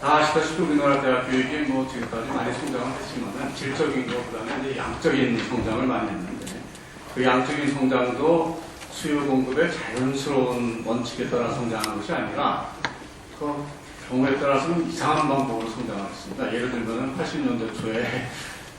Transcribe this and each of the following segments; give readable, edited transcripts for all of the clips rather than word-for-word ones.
다 아시다시피 우리나라 대학 교육이 뭐 지금까지 많이 성장을 했지만 질적인 것보다는 이제 양적인 성장을 많이 했는데 그 양적인 성장도 수요 공급의 자연스러운 원칙에 따라 성장한 것이 아니라 그 경우에 따라서는 이상한 방법으로 성장했습니다. 예를 들면 80년대 초에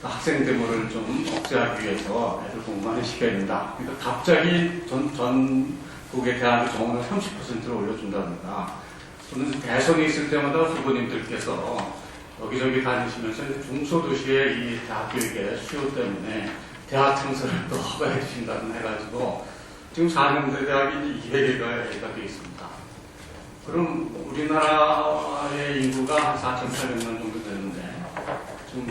학생 데모를 좀 억제하기 위해서 애들 공부 많이 시켜야 된다. 그러니까 갑자기 전국의 대학의 정원을 30%로 올려준다든가 또는 대선이 있을 때마다 후보님들께서 여기저기 다니시면서 중소도시의 이 대학 교육의 수요 때문에 대학 창설을 또 허가해 주신다든 해가지고 지금 4년제 대학이 200여개가 되어 있습니다. 그럼 우리나라의 인구가 한 4,800만 정도 되는데 지금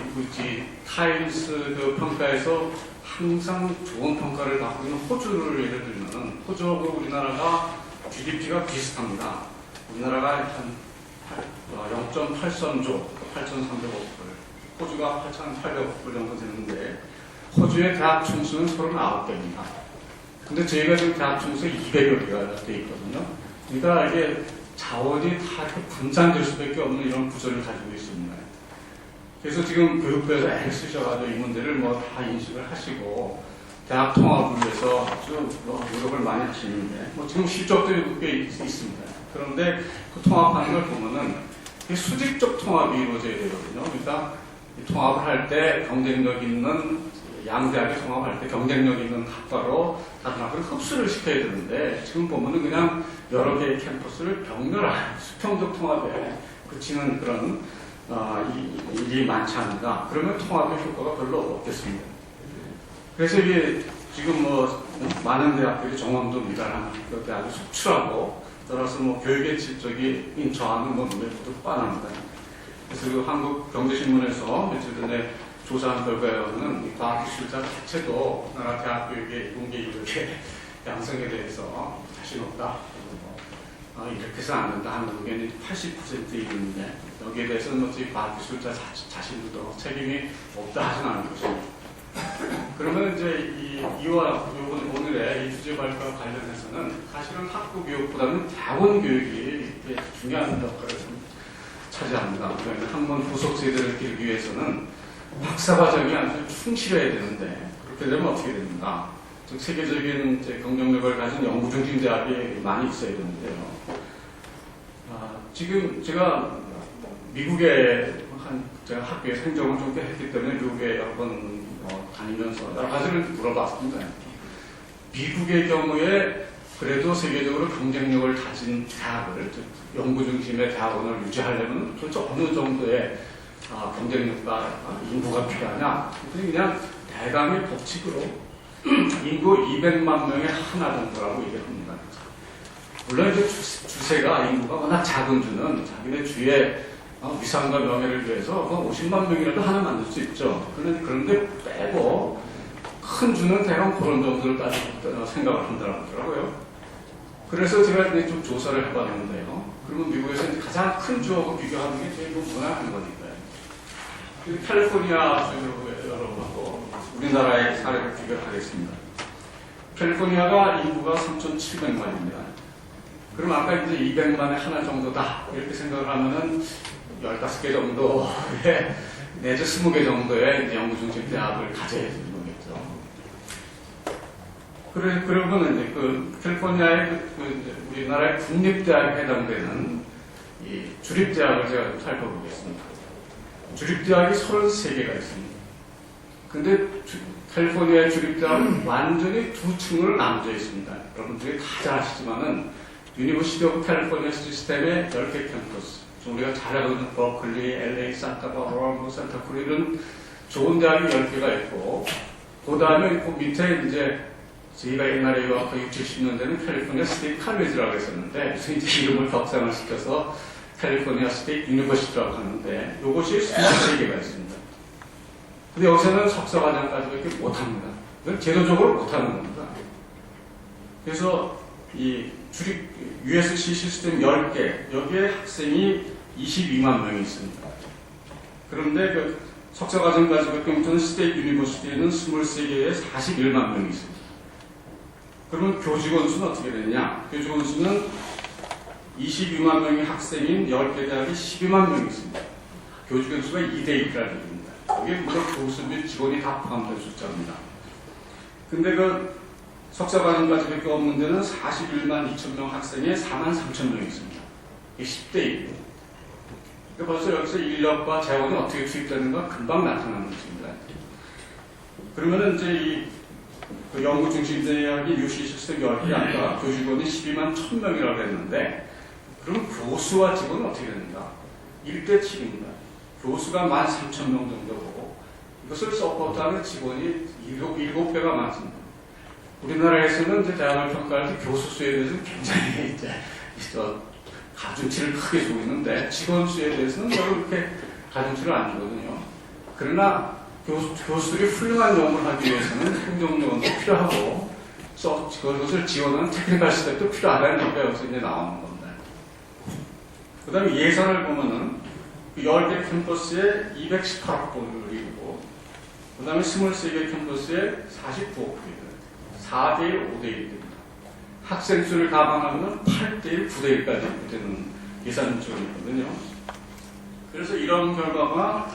타임스 그 평가에서 항상 좋은 평가를 받고 있는 호주를 예를 들면 호주하고 우리나라가 GDP가 비슷합니다. 우리나라가 한 0.83조, 8,300억 불, 호주가 8,800억 불 정도 되는데 호주의 대학 총수는 39개입니다. 근데 저희가 지금 대학 총수 200여 개가 돼 있거든요. 그러니까 이게 자원이 다 이렇게 분산될 수밖에 없는 이런 구조를 가지고 있습니다. 그래서 지금 교육부에서 애를 쓰셔가지고 이 문제를 뭐 다 인식을 하시고 대학 통합을 위해서 아주 노력을 많이 하시는데 뭐 지금 실적도 꽤 있습니다. 그런데 그 통합하는 걸 보면은 수직적 통합이 이루어져야 되거든요. 그러니까 통합을 할 때 경쟁력 있는 양대학이 통합할 때 경쟁력 있는 학과로 다른 학과를 흡수를 시켜야 되는데 지금 보면은 그냥 여러 개의 캠퍼스를 병렬한 수평적 통합에 그치는 그런 일이 많지 않은가. 그러면 통합의 효과가 별로 없겠습니다. 그래서 이게 지금 뭐 많은 대학들이 정원도 미달한 대학을 속출하고 따라서 뭐 교육의 질적이 인처하는 뭐 눈에 뻔합니다. 그래서 그 한국경제신문에서 며칠 전에 조사한 결과에 의하면 과학기술자 자체도 우리나라 대학 교육의 공개 이렇게 양성에 대해서 자신 없다. 이렇게 해서는 안 된다 하는 의견이 80% 이르는데 여기에 대해서는 뭐 저희 과학기술자 자신도 책임이 없다 하진 않은 것입니다. 그러면 이제 이와 오늘의 이 주제 발표와 관련해서는 사실은 학부 교육보다는 대학원 교육이 중요한 역할을 차지합니다. 그러니까 학문 후속 세대를 기르기 위해서는 박사과정이 아주 충실해야 되는데 그렇게 되면 어떻게 됩니까? 즉 세계적인 경쟁력을 가진 연구중심 대학이 많이 있어야 되는데요. 지금 제가 미국에 제가 학교에 행정을 좀 꽤 했기 때문에 미국에 여러 번 다니면서 여러 가지를 물어봤습니다. 미국의 경우에 그래도 세계적으로 경쟁력을 가진 대학을 연구 중심의 대학원을 유지하려면 도대체 어느 정도의 경쟁력과 인구가 필요하냐? 그냥 대강의 법칙으로 인구 200만 명의 하나 정도라고 얘기합니다. 물론 이제 주세가 인구가 워낙 작은 주는 자기네 주의 위상과 명예를 위해서 50만 명이라도 하나 만들 수 있죠. 그런데 빼고 큰 주는 대강 그런 정도를 따지고 생각을 한다고 하더라고요. 그래서 제가 이제 좀 조사를 해봤는데요. 그러면 미국에서 이제 가장 큰 주하고 비교하는 게 제일 무난한 거니까요. 캘리포니아 주 여러분하고 우리나라의 사례를 비교하겠습니다. 캘리포니아가 인구가 3,700만입니다. 그럼 아까 이제 200만에 하나 정도다 이렇게 생각을 하면은 15개 정도의 내지 20개 정도의 이제 연구중심 대학을 가져야 되는 거겠죠. 그러면 이제 그 캘리포니아의 우리나라의 국립대학에 해당되는 이 주립대학을 제가 좀 살펴보겠습니다. 주립대학이 33개가 있습니다. 근데 캘리포니아의 주립대학은 완전히 두 층으로 나눠져 있습니다. 여러분들이 다 잘 아시지만은 유니버시티 오브 캘리포니아 시스템의 10개 캠퍼스. 우리가 잘 알고 있는 버클리, LA, 산타바바라, 산타크루 이런 좋은 대학이 10개가 있고 그 다음에 그 밑에 이제 저희가 옛날에 유학한 60, 70년대는 캘리포니아 스테이트 칼리지라고 했었는데 무슨 이제 이름을 격상을 시켜서 캘리포니아 스테이트 유니버시티라고 하는데 이것이 23개가 있습니다. 근데 여기서는 석사과정까지밖에 못합니다. 이건 제도적으로 못하는 겁니다. 그래서 이 주립 USC 시스템 10개 여기에 학생이 22만 명이 있습니다. 그런데 그 석사과정까지밖에 못하는 스테이트 유니버시티에는 23개에 41만 명이 있습니다. 그러면 교직원 수는 어떻게 되느냐? 교직원 수는 22만 명의 학생인 10개 대학이 12만 명이 있습니다. 교직원 수가 2대 1이라는 얘기입니다. 이게 물론 교수 및 직원이 다 포함된 숫자입니다. 근데 그 석사과정까지밖에 없는 데는 41만 2천 명 학생에 4만 3천 명이 있습니다. 이게 10대 1. 그러니까 벌써 여기서 인력과 재원이 어떻게 투입되는가 금방 나타나는 것입니다. 그러면은 이제 그 연구 중심 대학이 UC 실습 10개 아까 교직원이 12만 1천 명이라고 했는데 그럼 교수와 직원은 어떻게 되는가? 1대 7입니다. 교수가 1만 3천 명 정도고 이것을 서포트하는 직원이 7배가 많습니다. 우리나라에서는 이제 대학을 평가할 때 교수 수에 대해서는 굉장히 이제 가중치를 크게 주고 있는데 직원 수에 대해서는 별로 그렇게 가중치를 안 주거든요. 그러나 교수들이 훌륭한 연구를 하기 위해서는 행정요원도 필요하고 그것을 지원하는 테크니컬 스텝도 필요하다는 얘기가 여기서 이제 나오는 겁니다. 그 다음에 예산을 보면은 10개 캠퍼스에 218억 불을 이루고 그 다음에 23개 캠퍼스에 49억 불이고요. 4대1, 5대1 됩니다. 학생 수를 감안하면 8대1, 9대1까지 되는 예산 조정이 있거든요. 그래서 이런 결과가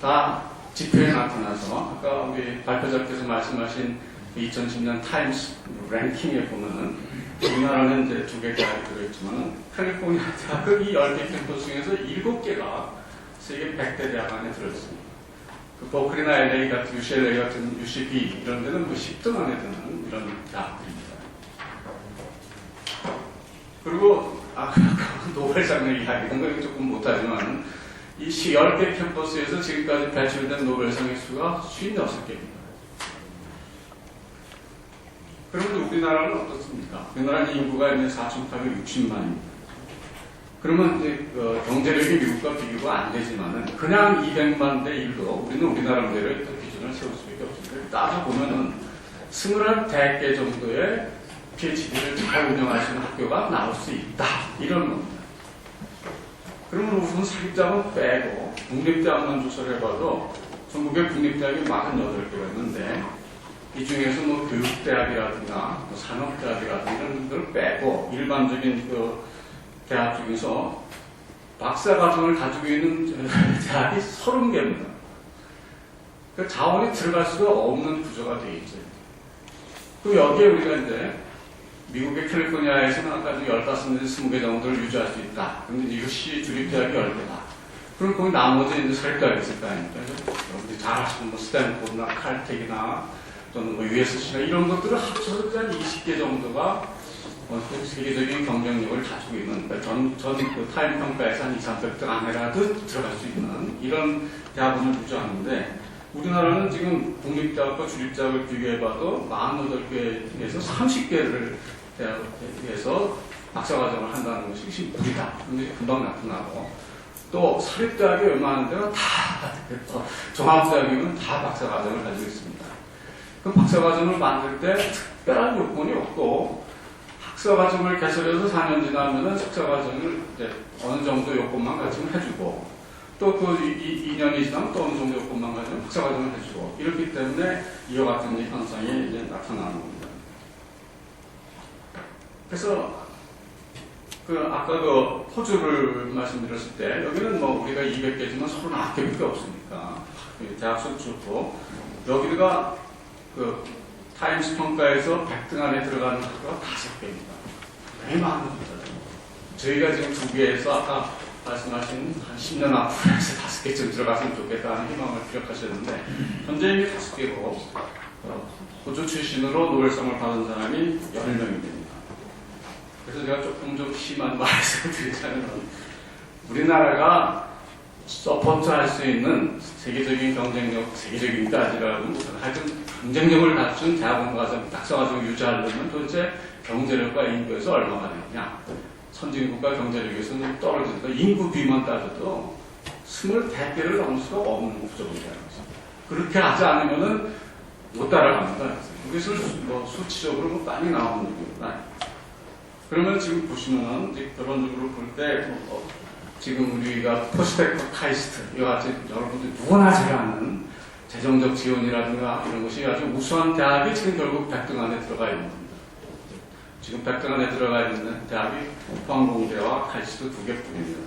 다 지표에 나타나서 아까 우리 발표자께서 말씀하신 2010년 타임스 랭킹에 보면은 우리나라는 이제 2개 대학이 들어있지만 캘리포니아 대학은 이 10개 캠퍼스 중에서 7개가 세계 100대 대학 안에 들어있습니다. 그 버클리나 LA 같은 UCLA 같은 UCB 이런 데는 뭐 10등 안에 드는 이런 대학들입니다. 그리고 아까 노벨상 얘기하기는 건 조금 못하지만 이 10개 캠퍼스에서 지금까지 배출된 노벨상의 수가 56개입니다. 그러면 우리나라는 어떻습니까? 우리나라는 인구가 이제 4,860만입니다. 그러면 이제 경제력이 미국과 비교가 안 되지만은 그냥 200만 대 1로 우리는 우리나라대로 기준을 세울 수밖에 없습니다. 따져보면은 21개 정도의 PhD를 잘 운영할 수 있는 학교가 나올 수 있다. 이런 겁니다. 그러면 우선 사립대학은 빼고 국립대학만 조사를 해봐도 전국에 국립대학이 48개가 있는데 이 중에서 뭐 교육대학이라든가 뭐 산업대학이라든가 이런 걸 빼고 일반적인 그 대학 중에서 박사과정을 가지고 있는 대학이 30개입니다. 그 자원이 들어갈 수가 없는 구조가 되어 있죠. 그럼 여기에 우리가 이제 미국의 캘리포니아에서는 아까 15내지 20개 정도를 유지할 수 있다. 그런데 UC 주립대학이 10개다. 그럼 거기 나머지 이제 사립대학이 있을 거 아닙니까? 여러분들이 잘 아시는 뭐 스탠포드나 칼텍이나 또는 뭐 USC나 이런 것들을 합쳐서 그냥 20개 정도가 세계적인 경쟁력을 가지고 있는, 그러니까 그 타임 평가에서 한 2, 300등 안에라도 들어갈 수 있는 이런 대학원을 유지하는데 우리나라는 지금 국립대학과 주립대학을 비교해봐도 48개에서 30개를 대학에서 박사과정을 한다는 것이 무리다. 근데 금방 나타나고 또 사립대학이 웬만한 데는 다 종합대학이면 다 박사과정을 가지고 있습니다. 그럼 박사과정을 만들 때 특별한 요건이 없고 학사과정을 개설해서 4년 지나면은 석사과정을 이제 어느 정도 요건만 가지면 해주고 또 그 2년이 지나면 또 어느 정도 요건만 가지면 박사과정을 해주고 이렇기 때문에 이와 같은 현상이 이제 나타나는 겁니다. 그래서 그 아까 그 호주를 말씀드렸을 때 여기는 뭐 우리가 200개지만 39개밖에 없으니까 대학 수준도 여기가 그 타임스 평가에서 100등 안에 들어가는 학교가 5개입니다. 굉장히 많은 겁니다. 저희가 지금 2개에서 아까 말씀하신 한 10년 앞으로 해서 5개쯤 들어갔으면 좋겠다는 희망을 피력하셨는데 현재 이미 5개고 호주 출신으로 노벨상을 받은 사람이 10명이 됩니다. 그래서 제가 조금 좀 심한 말씀을 드리자면 우리나라가 서포트할 수 있는 세계적인 경쟁력, 세계적인까지라고 하여튼 경쟁력을 갖춘 대학원 과정, 박사과정을 유지하려면 도대체 경제력과 인구에서 얼마가 되느냐. 선진국가 경제력에서는 떨어지니까 인구 비만 따져도 24개를 넘을 수가 없는 구조입니다. 그렇게 하지 않으면은 못 따라갑니다. 그것을 뭐 수치적으로 뭐 많이 나오는 겁니다. 그러면 지금 보시면은 이제 결론적으로 볼 때 지금 우리가 포스펙터 카이스트 이와 같이 여러분들 누구나 잘 아는 재정적 지원이라든가 이런 것이 아주 우수한 대학이 지금 결국 100등 안에 들어가 있는 겁니다. 지금 백등안에 들어가 있는 대학이 포항공대와 칼시도 2개뿐입니다.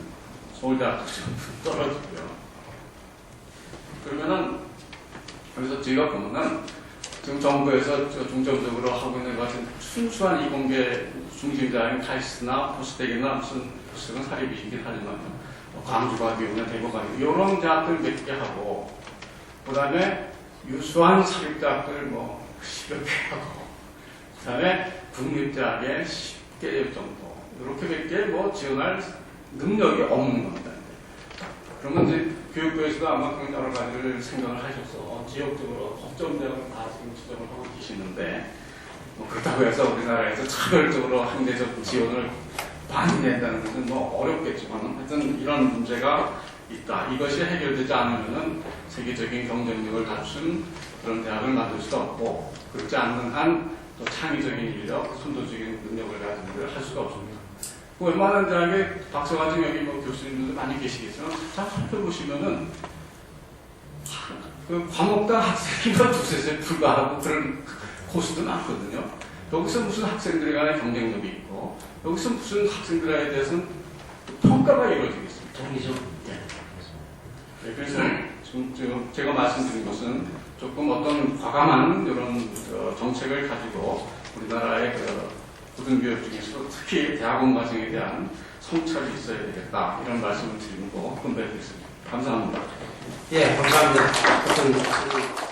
서울대학도 지금 떨어지고요. 그러면은 여기서 저희가 보면은 지금 정부에서 중점적으로 하고 있는 것은 순수한 이공계 중심자인 칼시나 포스텍이나 무슨 포스텍은 사립이긴 하지만 광주과기우나 대구과기우 이런 대학들 몇 개 하고 그 다음에 유수한 사립대학들 뭐 10여 개 하고 그 다음에 국립대학에 10개 정도 이렇게 몇 개 뭐 지원할 능력이 없는 겁니다. 그러면 이제 교육부에서도 아마 그런 여러 가지를 생각을 하셔서 지역적으로 법정대학을 다 지금 지정을 하고 계시는데 뭐 그렇다고 해서 우리나라에서 차별적으로 학내적 지원을 많이 낸다는 것은 뭐 어렵겠지만 하여튼 이런 문제가 있다. 이것이 해결되지 않으면은 세계적인 경쟁력을 갖춘 그런 대학을 만들 수도 없고 그렇지 않는 한 또 창의적인 인력, 선도적인 능력을 가진 일을 할 수가 없습니다. 웬만한 대학에 박사과정 여기 뭐 교수님들도 많이 계시겠지만 잘 살펴보시면은 그 과목당 학생이 두세 세 불과하고 그런 코스도 많거든요. 여기서 무슨 학생들 간의 경쟁력이 있고 여기서 무슨 학생들에 대해서는 평가가 이루어지겠습니다. 동의죠. 네, 그래서 지금 제가 말씀드린 것은 조금 어떤 과감한 이런 정책을 가지고 우리나라의 그 고등교육 중에서도 특히 대학원 과정에 대한 성찰이 있어야 되겠다 이런 말씀을 드리고 끝내겠습니다. 감사합니다. 예, 감사합니다.